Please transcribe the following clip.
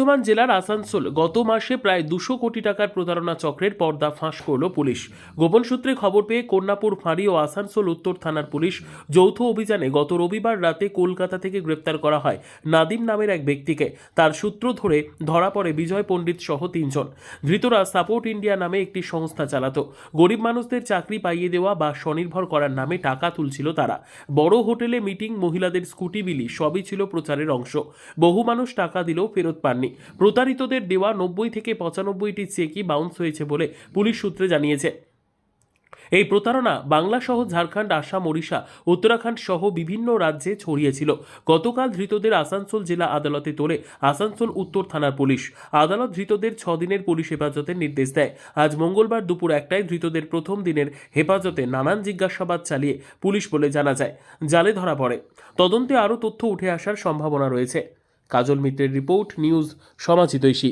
বর্ধমান জেলার আসানসোল গত মাসে প্রায় 200 কোটি টাকার প্রতারণা চক্রের পর্দা ফাঁস করল পুলিশ। গোপন সূত্রে খবর পেয়ে কন্যাপুর ফাঁড়ি ও আসানসোল উত্তর থানার পুলিশ যৌথ অভিযানে গত রবিবার রাতে কলকাতা থেকে গ্রেপ্তার করা হয় নাদিম নামের এক ব্যক্তিকে। তার সূত্র ধরে ধরা পড়ে বিজয় পণ্ডিত সহ 3 জন। ধৃতরা সাপোর্ট ইন্ডিয়া নামে একটি সংস্থা চালাতো। গরিব মানুষদের চাকরি পাইয়ে দেওয়া বা স্বনির্ভর করার নামে টাকা তুলছিল তারা। বড় হোটেলে মিটিং, মহিলাদের স্কুটি বিলি সবই ছিল প্রচারের অংশ। বহু মানুষ টাকা দিলেও ফেরত পাননি। প্রতারিতদের দেওয়া 90 থেকে 95টি চেকই বাউন্স হয়েছে বলে পুলিশ সূত্রে জানিয়েছে। এই প্রতারণা বাংলা সহ ঝাড়খণ্ড, আসাম, ওড়িশা, উত্তরাখণ্ড সহ বিভিন্ন রাজ্যে ছড়িয়েছিল। গতকাল ধৃতদের আসানসোল জেলা আদালতে তোলে আসানসোল উত্তর থানার পুলিশ। আদালত ধৃতদের 6 দিনের পুলিশ হেফাজতের নির্দেশ দেয়। আজ মঙ্গলবার দুপুর 1টায় ধৃতদের প্রথম দিনের হেফাজতে নানান জিজ্ঞাসাবাদ চালিয়ে পুলিশ বলে জানা যায় জালে ধরা পড়ে। তদন্তে আরও তথ্য উঠে আসার সম্ভাবনা রয়েছে। কাজল মিত্রের রিপোর্ট, নিউজ সমাজিতৈষী।